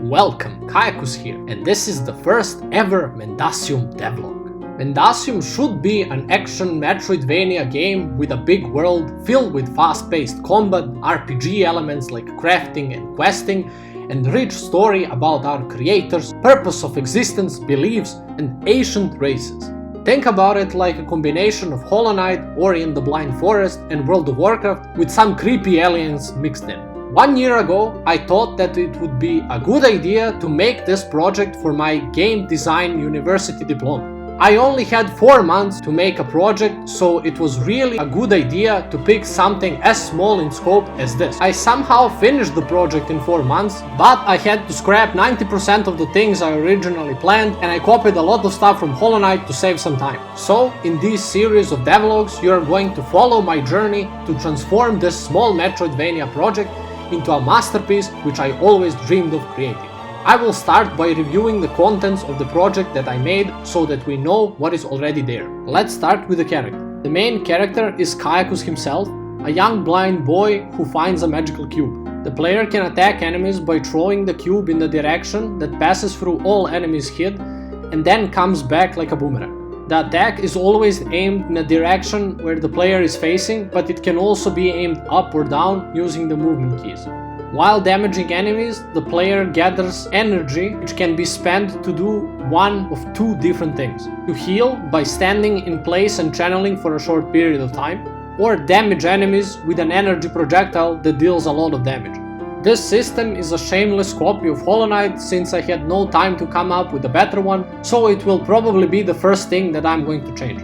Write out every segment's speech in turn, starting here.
Welcome, Kayakus here, and this is the first ever Mendacium devlog. Mendacium should be an action Metroid-vania game with a big world filled with fast-paced combat, RPG elements like crafting and questing, and rich story about our creators, purpose of existence, beliefs, and ancient races. Think about it like a combination of Hollow Knight, Ori and the Blind Forest, and World of Warcraft with some creepy aliens mixed in. 1 year ago, I thought that it would be a good idea to make this project for my game design university diploma. I only had 4 months to make a project, so it was really a good idea to pick something as small in scope as this. I somehow finished the project in 4 months, but I had to scrap 90% of the things I originally planned, and I copied a lot of stuff from Hollow Knight to save some time. So, in this series of devlogs, you are going to follow my journey to transform this small Metroid-vania project into a masterpiece which I always dreamed of creating. I will start by reviewing the contents of the project that I made so that we know what is already there. Let's start with the character. The main character is Kayakus himself, a young blind boy who finds a magical cube. The player can attack enemies by throwing the cube in the direction that passes through all enemies hit and then comes back like a boomerang. The attack is always aimed in a direction where the player is facing, but it can also be aimed up or down using the movement keys. While damaging enemies, the player gathers energy which can be spent to do one of two different things. To heal by standing in place and channeling for a short period of time, or damage enemies with an energy projectile that deals a lot of damage. This system is a shameless copy of Hollow Knight since I had no time to come up with a better one, so it will probably be the first thing that I'm going to change.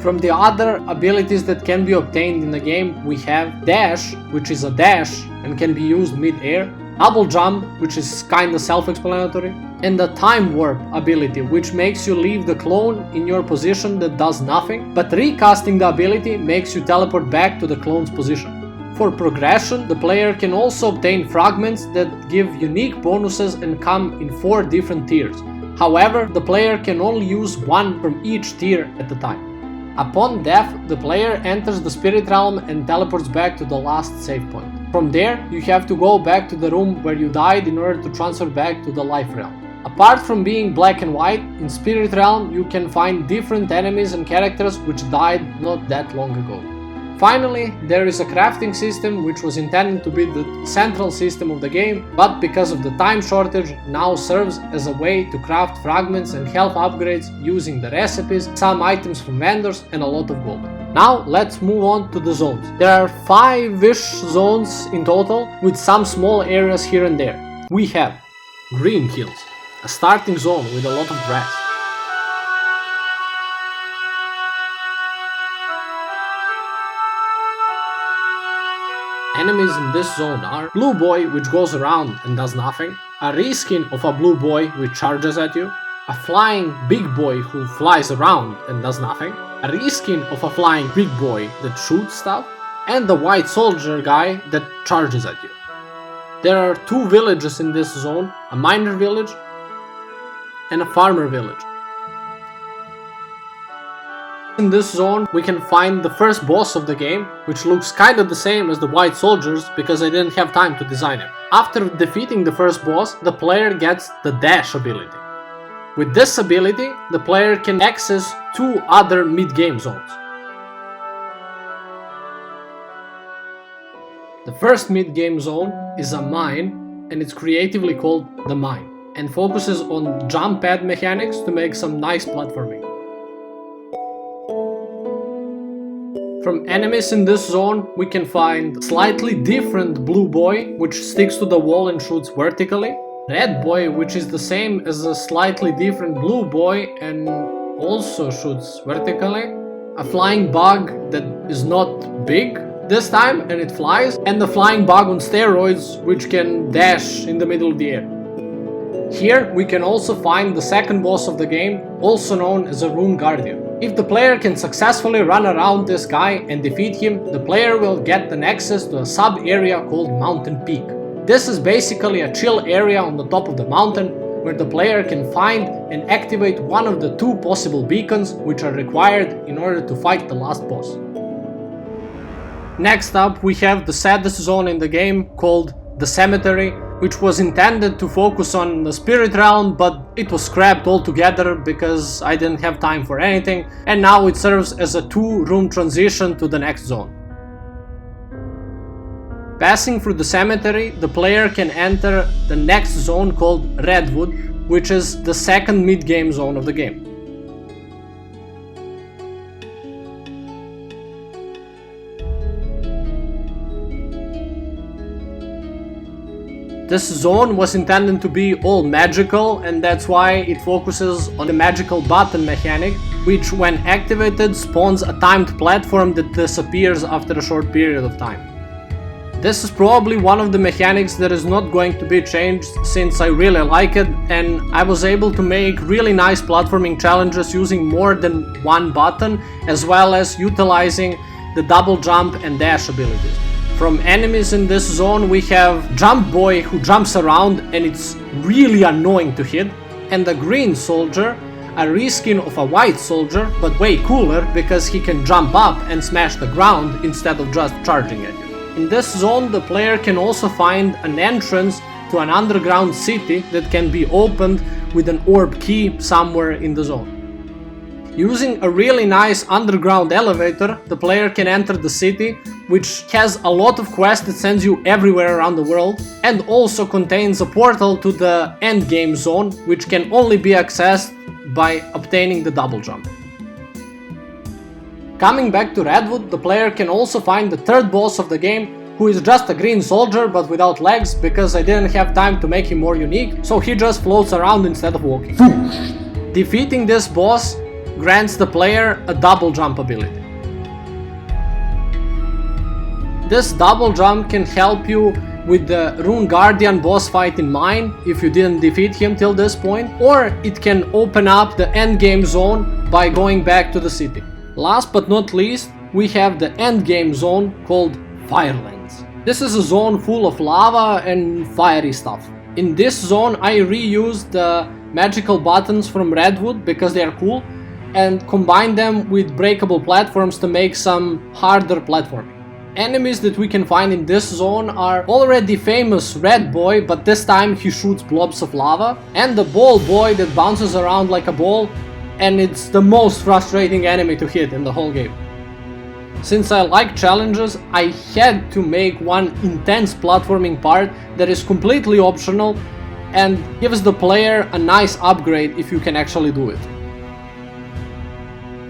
From the other abilities that can be obtained in the game, we have Dash, which is a dash and can be used mid-air, Double Jump, which is kinda self-explanatory, and the Time Warp ability, which makes you leave the clone in your position that does nothing, but recasting the ability makes you teleport back to the clone's position. For progression, the player can also obtain fragments that give unique bonuses and come in 4 different tiers. However, the player can only use one from each tier at a time. Upon death, the player enters the spirit realm and teleports back to the last save point. From there, you have to go back to the room where you died in order to transfer back to the life realm. Apart from being black and white, in spirit realm you can find different enemies and characters which died not that long ago. Finally, there is a crafting system which was intended to be the central system of the game, but because of the time shortage now serves as a way to craft fragments and health upgrades using the recipes, some items from vendors and a lot of gold. Now let's move on to the zones. There are 5-ish zones in total, with some small areas here and there. We have Green Hills, a starting zone with a lot of grass. Enemies in this zone are Blue Boy, which goes around and does nothing, a reskin of a Blue Boy which charges at you, a flying Big Boy who flies around and does nothing, a reskin of a flying Big Boy that shoots stuff, and the White Soldier guy that charges at you. There are 2 villages in this zone, a miner village and a farmer village. In this zone we can find the first boss of the game, which looks kinda the same as the White Soldiers because I didn't have time to design him. After defeating the first boss, the player gets the Dash ability. With this ability, the player can access 2 other mid-game zones. The first mid-game zone is a mine, and it's creatively called the Mine, and focuses on jump pad mechanics to make some nice platforming. From enemies in this zone, we can find slightly different Blue Boy, which sticks to the wall and shoots vertically, Red Boy, which is the same as a slightly different Blue Boy and also shoots vertically, a flying bug that is not big this time and it flies, and the flying bug on steroids which can dash in the middle of the air. Here we can also find the second boss of the game, also known as a Rune Guardian. If the player can successfully run around this guy and defeat him, the player will get an access to a sub-area called Mountain Peak. This is basically a chill area on the top of the mountain where the player can find and activate one of the 2 possible beacons which are required in order to fight the last boss. Next up we have the saddest zone in the game called the cemetery, which was intended to focus on the spirit realm, but it was scrapped altogether because I didn't have time for anything, and now it serves as a 2-room transition to the next zone. Passing through the cemetery, the player can enter the next zone called Redwood, which is the second mid-game zone of the game. This zone was intended to be all magical, and that's why it focuses on the magical button mechanic, which when activated spawns a timed platform that disappears after a short period of time. This is probably one of the mechanics that is not going to be changed, since I really like it, and I was able to make really nice platforming challenges using more than one button, as well as utilizing the double jump and dash abilities. From enemies in this zone we have Jump Boy, who jumps around and it's really annoying to hit, and the Green Soldier, a reskin of a White Soldier, but way cooler because he can jump up and smash the ground instead of just charging at you. In this zone the player can also find an entrance to an underground city that can be opened with an orb key somewhere in the zone. Using a really nice underground elevator, the player can enter the city, which has a lot of quests that sends you everywhere around the world, and also contains a portal to the endgame zone, which can only be accessed by obtaining the double jump. Coming back to Redwood, the player can also find the third boss of the game, who is just a green soldier but without legs, because I didn't have time to make him more unique, so he just floats around instead of walking. Defeating this boss grants the player a double jump ability. This double jump can help you with the Rune Guardian boss fight in Mine if you didn't defeat him till this point, or it can open up the endgame zone by going back to the city. Last but not least, we have the endgame zone called Firelands. This is a zone full of lava and fiery stuff. In this zone I reused the magical buttons from Redwood because they are cool, and combine them with breakable platforms to make some harder platforming. Enemies that we can find in this zone are already famous Red Boy, but this time he shoots blobs of lava, and the Ball Boy that bounces around like a ball, and it's the most frustrating enemy to hit in the whole game. Since I like challenges, I had to make one intense platforming part that is completely optional and gives the player a nice upgrade if you can actually do it.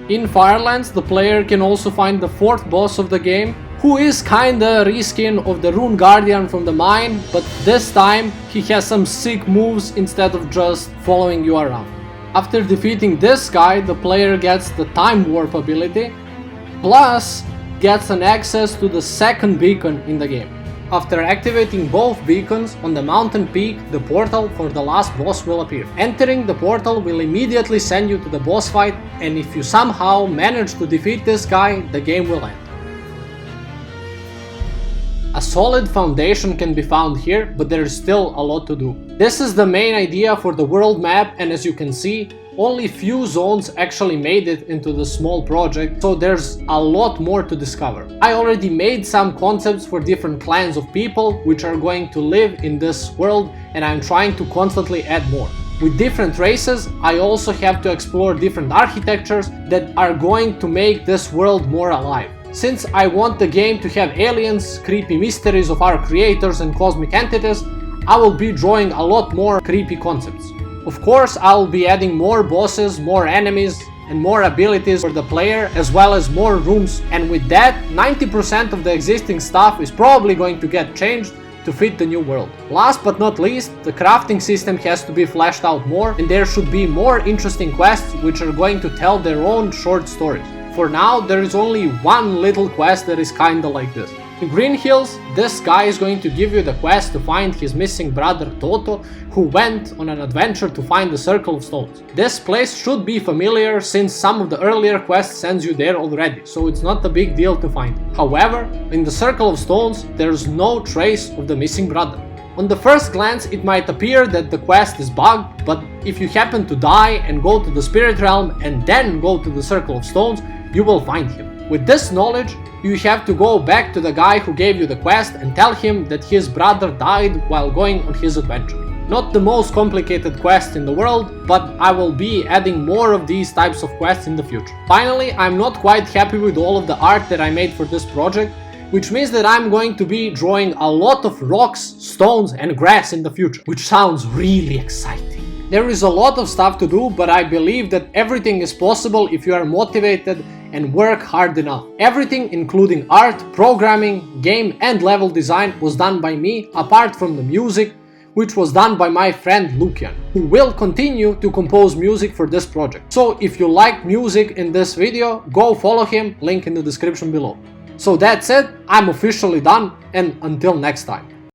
In Firelands, the player can also find the fourth boss of the game, who is kinda a reskin of the Rune Guardian from the Mine, but this time he has some sick moves instead of just following you around. After defeating this guy, the player gets the Time Warp ability, plus gets an access to the second beacon in the game. After activating both beacons on the mountain peak, the portal for the last boss will appear. Entering the portal will immediately send you to the boss fight, and if you somehow manage to defeat this guy, the game will end. A solid foundation can be found here, but there is still a lot to do. This is the main idea for the world map, and as you can see, only few zones actually made it into the small project, so there's a lot more to discover. I already made some concepts for different clans of people which are going to live in this world, and I'm trying to constantly add more. With different races, I also have to explore different architectures that are going to make this world more alive. Since I want the game to have aliens, creepy mysteries of our creators and cosmic entities, I will be drawing a lot more creepy concepts. Of course, I'll be adding more bosses, more enemies, and more abilities for the player, as well as more rooms, and with that, 90% of the existing stuff is probably going to get changed to fit the new world. Last but not least, the crafting system has to be fleshed out more, and there should be more interesting quests which are going to tell their own short stories. For now, there is only one little quest that is kinda like this. In Green Hills, this guy is going to give you the quest to find his missing brother Toto, who went on an adventure to find the Circle of Stones. This place should be familiar since some of the earlier quests sends you there already, so it's not a big deal to find. However, in the Circle of Stones, there's no trace of the missing brother. On the first glance, it might appear that the quest is bugged, but if you happen to die and go to the Spirit Realm and then go to the Circle of Stones, you will find him. With this knowledge, you have to go back to the guy who gave you the quest and tell him that his brother died while going on his adventure. Not the most complicated quest in the world, but I will be adding more of these types of quests in the future. Finally, I'm not quite happy with all of the art that I made for this project, which means that I'm going to be drawing a lot of rocks, stones and grass in the future, which sounds really exciting. There is a lot of stuff to do, but I believe that everything is possible if you are motivated and work hard enough. Everything, including art, programming, game and level design, was done by me, apart from the music, which was done by my friend Lukian, who will continue to compose music for this project. So if you like music in this video, go follow him, link in the description below. So that's it, I'm officially done, and until next time.